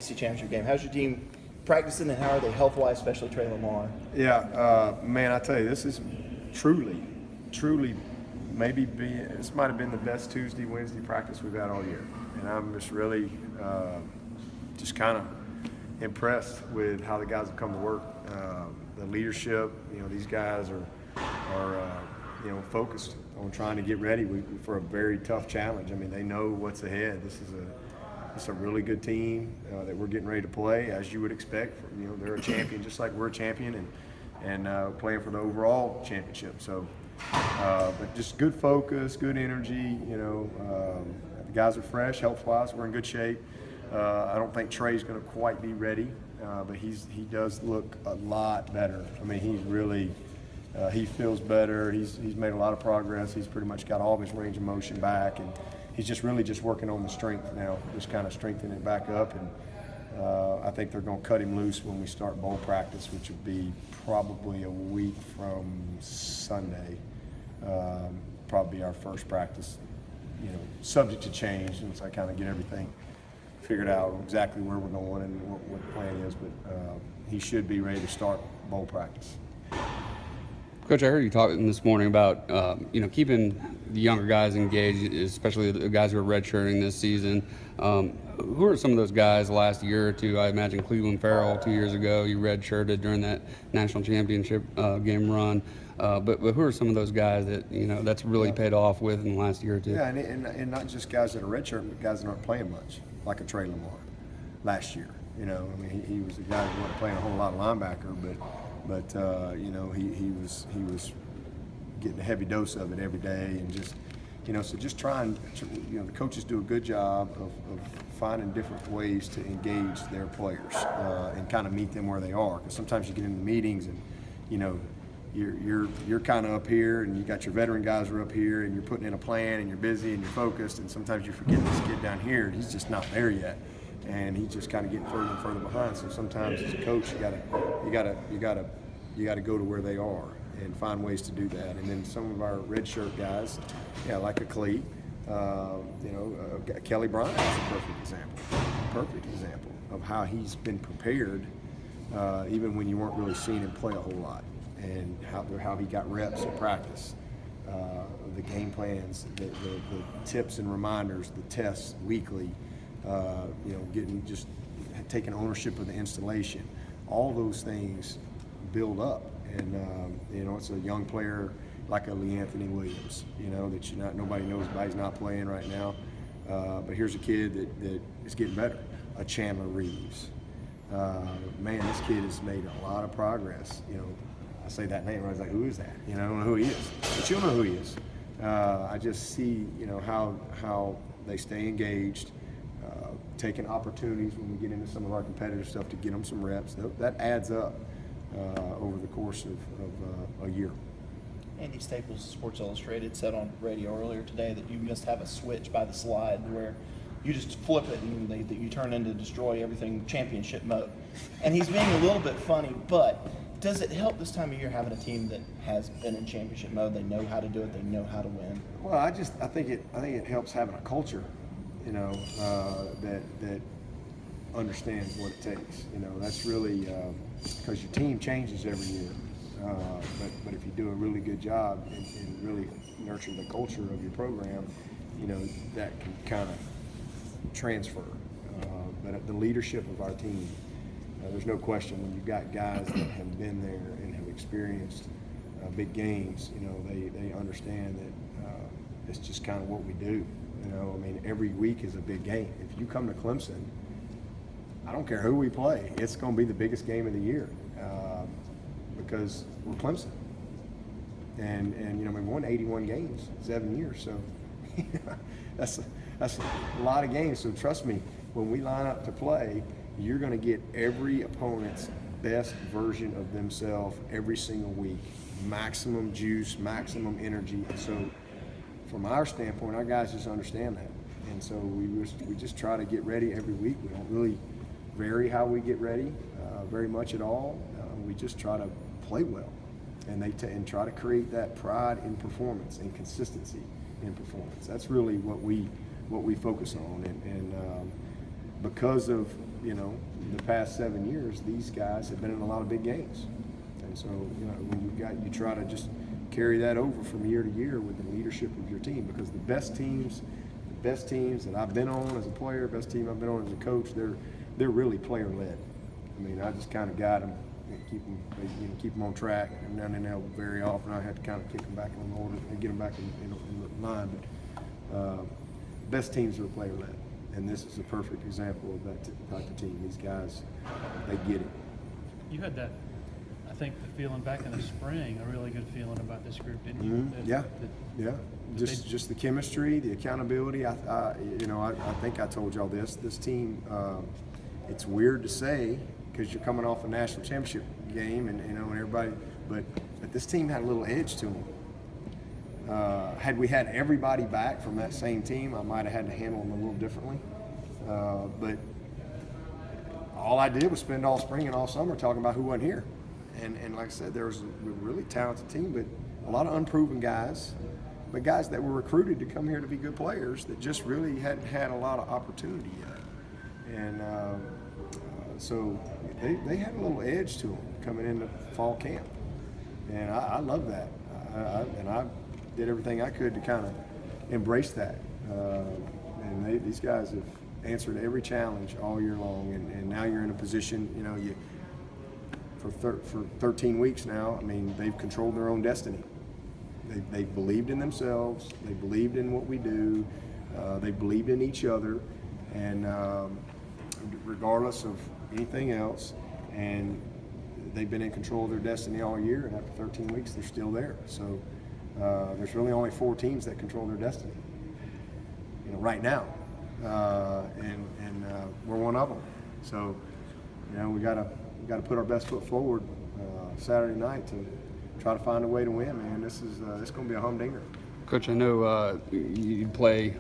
ACC championship game. How's your team practicing, and how are they health-wise, especially Trey Lamar? Yeah, man, I tell you, this is truly, this might have been the best Tuesday, Wednesday practice we've had all year. And I'm just really just kind of impressed with how the guys have come to work. The leadership, these guys are focused on trying to get ready for a very tough challenge. I mean, they know what's ahead. It's a really good team that we're getting ready to play, as you would expect. They're a champion just like we're a champion, and playing for the overall championship. So, but just good focus, good energy. The guys are fresh, health-wise. We're in good shape. I don't think Trey's going to quite be ready, but he does look a lot better. I mean, he's really he feels better. He's made a lot of progress. He's pretty much got all of his range of motion back, and he's just working on the strength now, just kind of strengthening it back up. And I think they're going to cut him loose when we start bowl practice, which would be probably a week from Sunday. Probably our first practice, subject to change once I kind of get everything figured out exactly where we're going and what the plan is. But he should be ready to start bowl practice. Coach, I heard you talking this morning about keeping the younger guys engaged, especially the guys who are redshirting this season. Who are some of those guys last year or two? I imagine Cleveland Farrell 2 years ago, you redshirted during that national championship game run. But who are some of those guys that that's really paid off with in the last year or two? Yeah, and not just guys that are redshirting, but guys that aren't playing much, like a Trey Lamar last year. I mean, he was a guy who wasn't playing a whole lot of linebacker, but he was getting a heavy dose of it every day, and just so just trying to, the coaches do a good job of finding different ways to engage their players and kind of meet them where they are, because sometimes you get into meetings and you're kind of up here, and you got your veteran guys are up here, and you're putting in a plan, and you're busy and you're focused, and sometimes you forget this kid down here, and he's just not there yet, and he's just kind of getting further and further behind. So sometimes as a coach, you gotta go to where they are and find ways to do that. And then some of our red shirt guys, like a Clee, Kelly Bryant is a perfect example of how he's been prepared, even when you weren't really seeing him play a whole lot, and how he got reps in practice, the game plans, the tips and reminders, the tests weekly, taking ownership of the installation. All those things build up, and it's a young player like a LeAnthony Williams, that nobody knows about. He's not playing right now, but here's a kid that is getting better. A Chandler Reeves, man, this kid has made a lot of progress. I say that name, I was like, who is that? I don't know who he is, but you'll know who he is. I just see, how they stay engaged, taking opportunities when we get into some of our competitive stuff to get them some reps. That adds up over the course of a year. Andy Staples, Sports Illustrated, said on radio earlier today that you must have a switch by the slide where you just flip it and that you turn into destroy everything championship mode. And he's being a little bit funny, but does it help this time of year having a team that has been in championship mode? They know how to do it. They know how to win. Well, I think it helps having a culture, that understands what it takes. That's really because your team changes every year. But if you do a really good job and really nurture the culture of your program, that can kind of transfer. But the leadership of our team, there's no question when you've got guys that have been there and have experienced big games, they understand that it's just kind of what we do. I mean, every week is a big game. If you come to Clemson, I don't care who we play, it's going to be the biggest game of the year because we're Clemson. And we've won 81 games, 7 years, so that's a lot of games. So trust me, when we line up to play, you're going to get every opponent's best version of themselves every single week. Maximum juice, maximum energy. And so from our standpoint, our guys just understand that. And so we just try to get ready every week. We don't really vary how we get ready very much at all. We just try to play well, and try to create that pride in performance and consistency in performance. That's really what we focus on, and because of you know, the past 7 years, these guys have been in a lot of big games. And so, you know, when you try to just carry that over from year to year with the leadership of your team, because the best teams that I've been on as a player, best team I've been on as a coach, they're really player led. I mean, I just kind of guide them and keep them on track. And then very often I have to kind of kick them back on order and get them back in line. But best teams are player led, and this is a perfect example of that type of team. These guys, they get it. You had that, I think, the feeling back in the spring, a really good feeling about this group, didn't you? Yeah. Just the chemistry, the accountability. I think I told y'all this. This team, it's weird to say because you're coming off a national championship game, and you know, and everybody, but this team had a little edge to them. Had we had everybody back from that same team, I might have had to handle them a little differently. But all I did was spend all spring and all summer talking about who wasn't here. And like I said, there was a really talented team, but a lot of unproven guys, but guys that were recruited to come here to be good players that just really hadn't had a lot of opportunity yet. And so they had a little edge to them coming into fall camp. And I love that. I did everything I could to kind of embrace that. And these guys have answered every challenge all year long. And now you're in a position, you know, for 13 weeks now, I mean, they've controlled their own destiny. They've believed in themselves. They believed in what we do. They believed in each other. And regardless of anything else, and they've been in control of their destiny all year, and after 13 weeks, they're still there. So there's really only 4 teams that control their destiny, you know, right now, and we're one of them. So, you know, we gotta put our best foot forward Saturday night to try to find a way to win. Man, this is going to be a humdinger. Coach, I know you play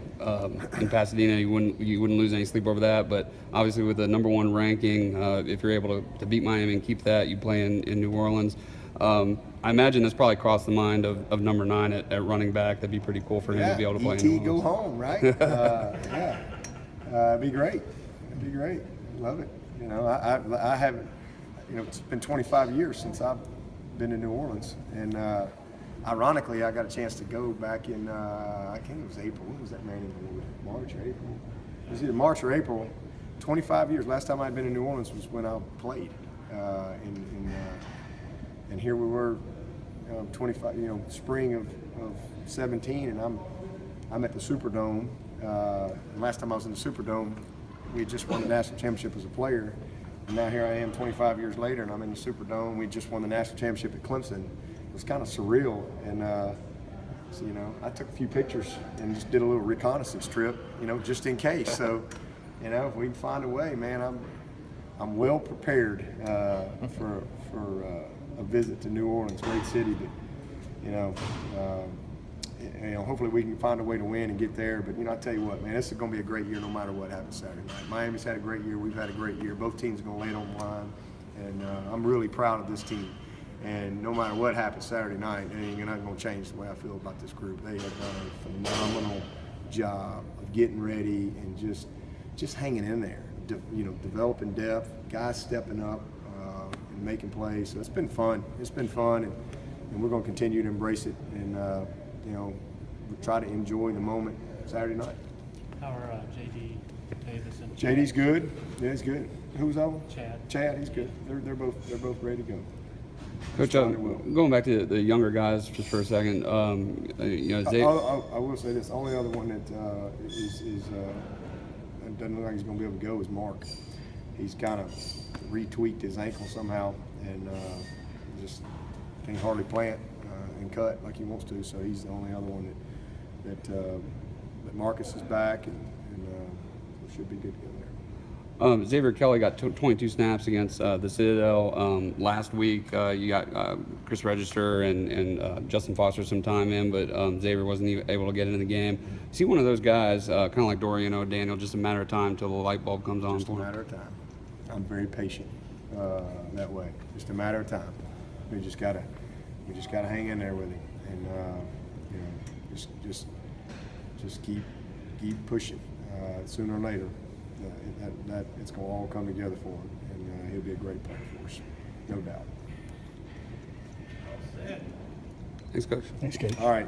in Pasadena. You wouldn't lose any sleep over that. But obviously, with the #1 ranking, if you're able to beat Miami and keep that, you play in New Orleans. I imagine that's probably crossed the mind of number 9 at running back. That'd be pretty cool for him to be able to play in New Orleans. Go home, right? Yeah, it'd be great. It'd be great. Love it. You know, I haven't. You know, it's been 25 years since I've been to New Orleans, and ironically, I got a chance to go back in, I think it was April. When was that Manning Award? March or April? It was either March or April. 25 years. Last time I'd been in New Orleans was when I played. And here we were, 25, you know, spring of 17, and I'm at the Superdome. And last time I was in the Superdome, we had just won the national championship as a player. And now here I am 25 years later, and I'm in the Superdome. We just won the national championship at Clemson. It was kind of surreal, and so, you know, I took a few pictures and just did a little reconnaissance trip, you know, just in case. So, you know, if we can find a way, man, I'm well prepared for a visit to New Orleans, great city. But you know, hopefully we can find a way to win and get there. But you know, I tell you what, man, this is going to be a great year no matter what happens Saturday night. Miami's had a great year. We've had a great year. Both teams are going to lay it on the line, and I'm really proud of this team. And no matter what happens Saturday night, it ain't not going to change the way I feel about this group. They have done a phenomenal job of getting ready and just hanging in there. You know, developing depth, guys stepping up and making plays. So it's been fun. It's been fun, and we're going to continue to embrace it and you know, try to enjoy the moment Saturday night. How are JD, Davis, and JD's good. Yeah, he's good. Who's on? Chad, he's good. They're both ready to go. Coach, going back to the younger guys just for a second, you know, I will say this: the only other one that doesn't look like he's going to be able to go is Mark. He's kind of retweaked his ankle somehow, and just can't hardly plant and cut like he wants to. So he's the only other one that Marcus is back, and should be good to go there. Xavier Kelly got 22 snaps against the Citadel last week. You got Chris Register and Justin Foster some time in, but Xavier wasn't even able to get into the game. Is he one of those guys, kind of like Dorian O'Daniel, just a matter of time till the light bulb comes on? Just a matter of time. I'm very patient that way. Just a matter of time. We just gotta hang in there with him, and you know, just keep pushing. Sooner or later, that it's going to all come together for him, and he'll be a great player for us, no doubt. Thanks, Coach. Thanks, Coach. All right.